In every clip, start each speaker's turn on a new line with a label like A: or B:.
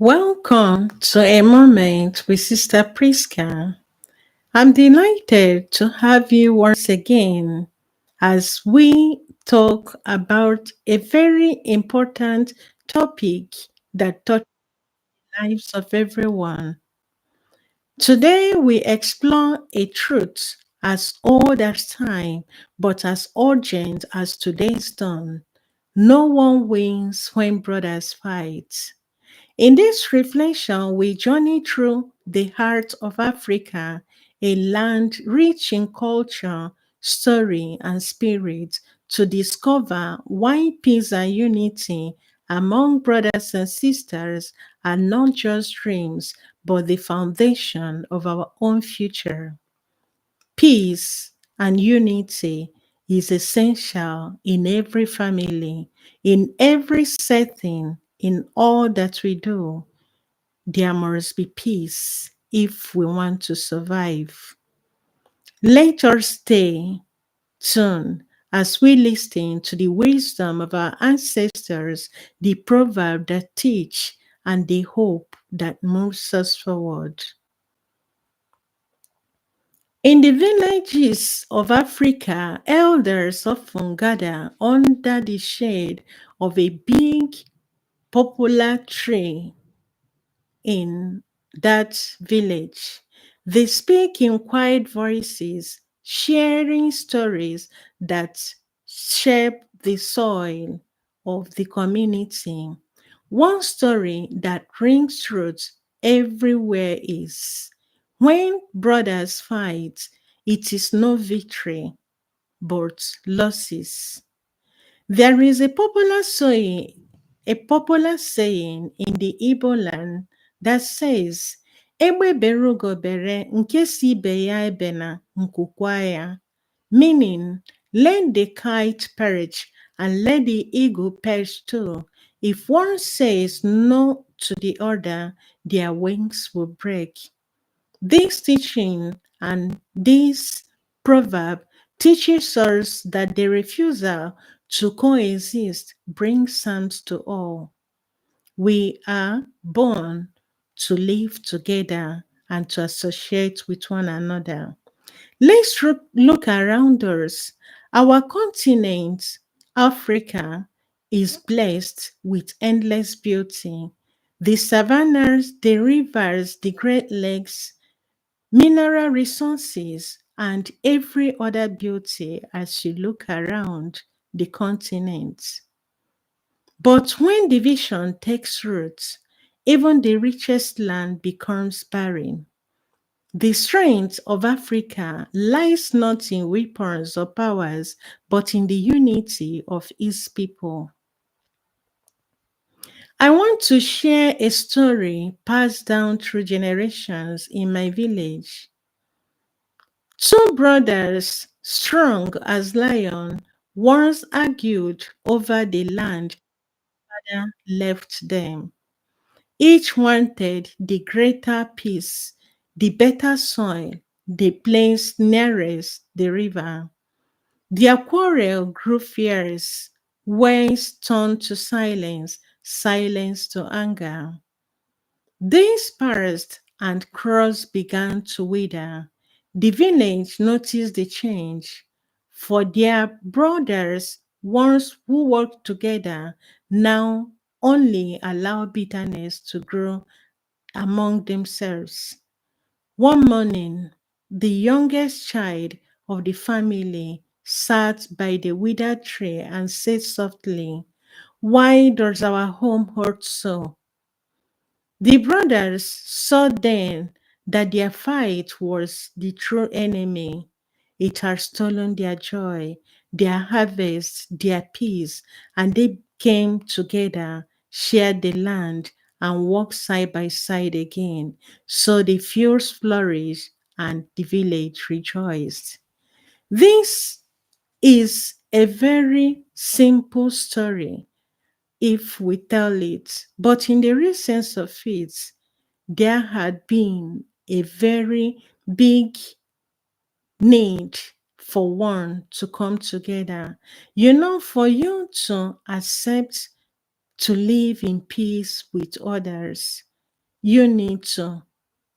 A: Welcome to a moment with Sister Prisca. I'm delighted to have you once again as we talk about a very important topic that touches the lives of everyone. Today, we explore a truth as old as time, but as urgent as today's dawn. No one wins when brothers fight. In this reflection, we journey through the heart of Africa, a land rich in culture, story, and spirit, to discover why peace and unity among brothers and sisters are not just dreams, but the foundation of our own future. Peace and unity is essential in every family, in every setting, in all that we do. There must be peace if we want to survive. Let us stay tuned as we listen to the wisdom of our ancestors, the proverbs that teach, and the hope that moves us forward. In the villages of Africa, elders often gather under the shade of a big popular tree in that village. They speak in quiet voices, sharing stories that shape the soil of the community. One story that rings true everywhere is when brothers fight, it is no victory, but losses. There is a popular saying in the Igbo land that says, "Egbe bere ugo bere, nke si ibe ya ebena nkukwa ya," meaning, let the kite perch and let the eagle perch too. If one says no to the other, their wings will break. This teaching and this proverb teaches us that the refusal to coexist brings harm to all. We are born to live together and to associate with one another. Let's look around us. Our continent, Africa, is blessed with endless beauty. The savannas, the rivers, the great lakes, mineral resources, and every other beauty as you look around the continent. But when division takes root, even the richest land becomes barren. The strength of Africa lies not in weapons or powers, but in the unity of its people. I want to share a story passed down through generations in my village. Two brothers, strong as lions, once argued over the land father left them. Each wanted the greater peace, the better soil, the plains nearest the river. Their quarrel grew fierce, words turned to silence, silence to anger. Days passed and crops began to wither. The village noticed the change, for their brothers, once who worked together, now only allow bitterness to grow among themselves. One morning, the youngest child of the family sat by the withered tree and said softly, "Why does our home hurt so?" The brothers saw then that their fight was the true enemy. It had stolen their joy, their harvest, their peace, and they came together, shared the land, and walked side by side again. So the fields flourished and the village rejoiced. This is a very simple story if we tell it, but in the real sense of it, there had been a very big need for one to come together. For you to accept to live in peace with others, You need to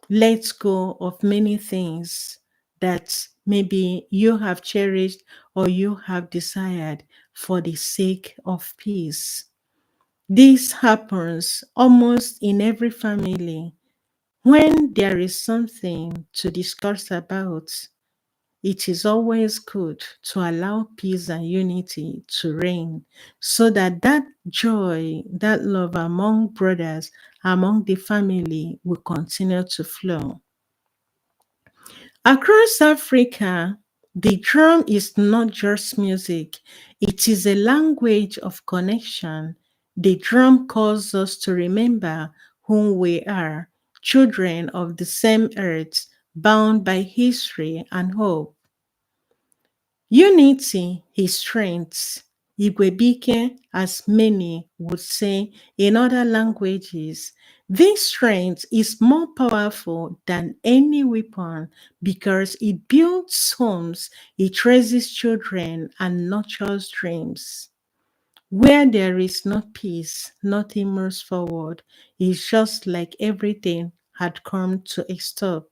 A: let go of many things that maybe you have cherished or you have desired for the sake of peace. This happens almost in every family. When there is something to discuss about, it is always good to allow peace and unity to reign so that that joy, that love among brothers, among the family will continue to flow. Across Africa, the drum is not just music, it is a language of connection. The drum calls us to remember who we are, children of the same earth, bound by history and hope. Unity is strength. Igwebike, as many would say in other languages, this strength is more powerful than any weapon because it builds homes, it raises children, and nurtures dreams. Where there is no peace, nothing moves forward. It's just like everything had come to a stop.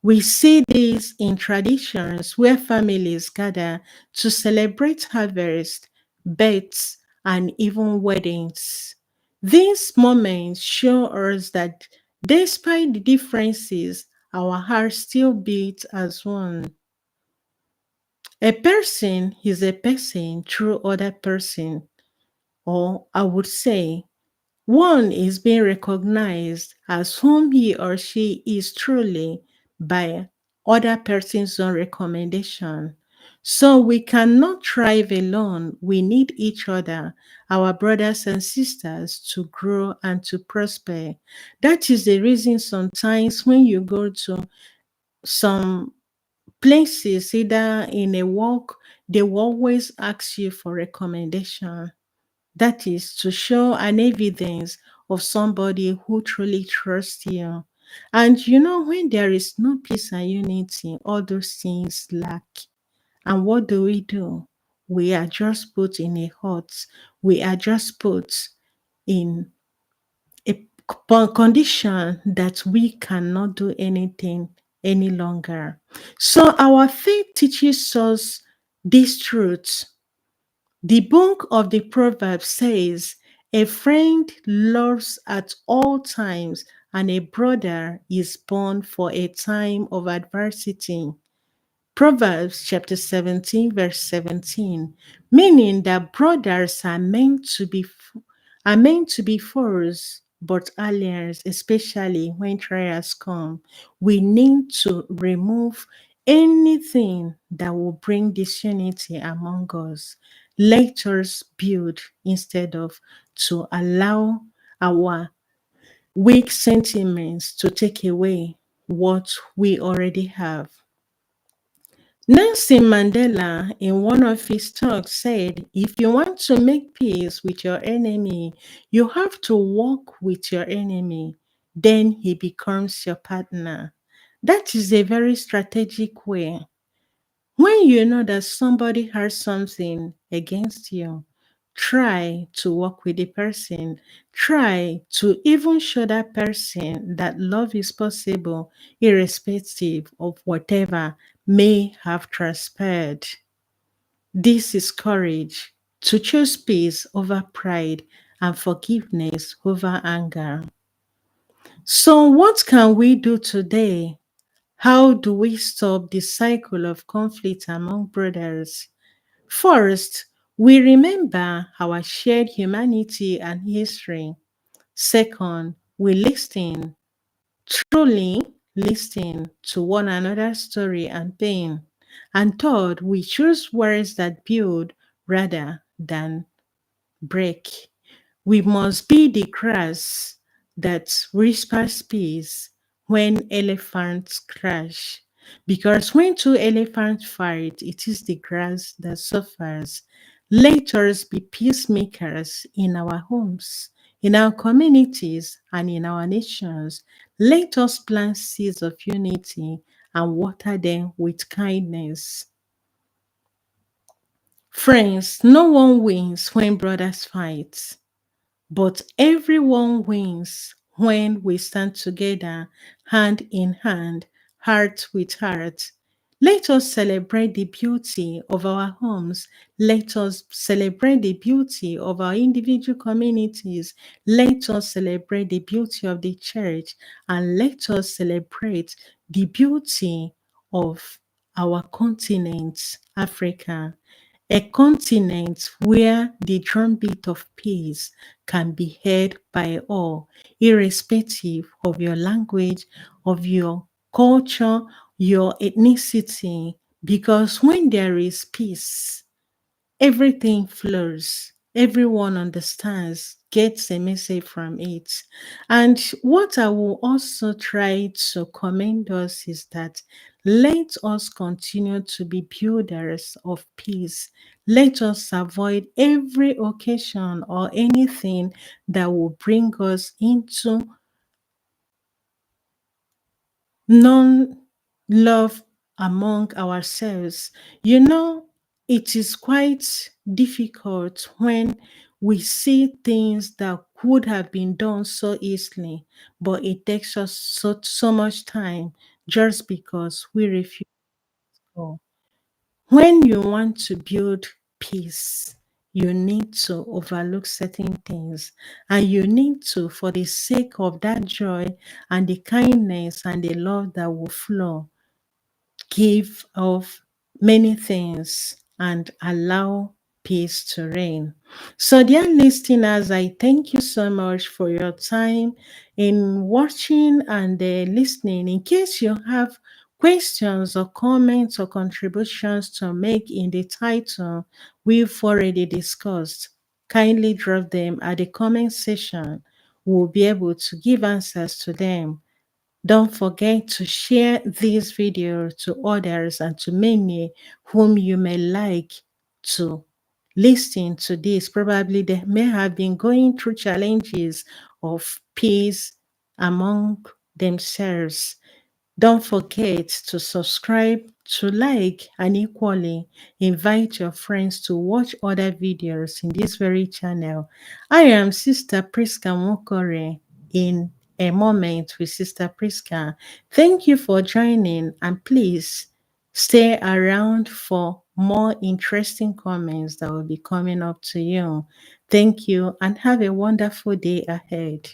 A: We see this in traditions where families gather to celebrate harvest, births, and even weddings. These moments show us that despite the differences, our hearts still beat as one. A person is a person through other person, or I would say one is being recognized as whom he or she is truly by other person's own recommendation. So we cannot thrive alone. We need each other, our brothers and sisters, to grow and to prosper. That is the reason sometimes when you go to some places, either in a walk, they will always ask you for recommendation. That is to show an evidence of somebody who truly trusts you. And when there is no peace and unity, all those things lack. And what do? We are just put in a hut. We are just put in a condition that we cannot do anything any longer. So our faith teaches us this truth. The book of the Proverbs says, a friend loves at all times, and a brother is born for a time of adversity. Proverbs chapter 17, verse 17, meaning that brothers are meant to be foes, but allies, especially when trials come. We need to remove anything that will bring disunity among us. Let us build instead of to allow our weak sentiments to take away what we already have. Nelson Mandela, in one of his talks, said, if you want to make peace with your enemy, you have to walk with your enemy. Then he becomes your partner. That is a very strategic way. When you know that somebody has something against you, try to work with the person. Try to even show that person that love is possible, irrespective of whatever may have transpired. This is courage to choose peace over pride and forgiveness over anger. So, what can we do today? How do we stop the cycle of conflict among brothers? First, we remember our shared humanity and history. Second, we listen, truly listen to one another's story and pain. And third, we choose words that build rather than break. We must be the grass that whispers peace when elephants crash. Because when two elephants fight, it is the grass that suffers. Let us be peacemakers in our homes, in our communities, and in our nations. Let us plant seeds of unity and water them with kindness. Friends, no one wins when brothers fight. But everyone wins when we stand together, hand in hand, heart with heart. Let us celebrate the beauty of our homes. Let us celebrate the beauty of our individual communities. Let us celebrate the beauty of the church. And let us celebrate the beauty of our continent, Africa, a continent where the drumbeat of peace can be heard by all, irrespective of your language, of your culture, your ethnicity. Because when there is peace, everything flows. Everyone understands, gets a message from it. And what I will also try to commend us is that let us continue to be builders of peace. Let us avoid every occasion or anything that will bring us into non love among ourselves. You know, it is quite difficult when we see things that could have been done so easily, but it takes us so much time just because we refuse to go. When you want to build peace, you need to overlook certain things, and you need to, for the sake of that joy and the kindness and the love that will flow, give of many things and allow peace to reign. So, dear listeners, I thank you so much for your time in watching and listening. In case you have questions or comments or contributions to make in the title we've already discussed, kindly drop them at the comment section. We'll be able to give answers to them. Don't forget to share this video to others and to many whom you may like to listen to this. Probably they may have been going through challenges of peace among themselves. Don't forget to subscribe, to like, and equally invite your friends to watch other videos in this very channel. I am Sister Prisca Mokore in A Moment with Sister Prisca. Thank you for joining, and please stay around for more interesting comments that will be coming up to you. Thank you, and have a wonderful day ahead.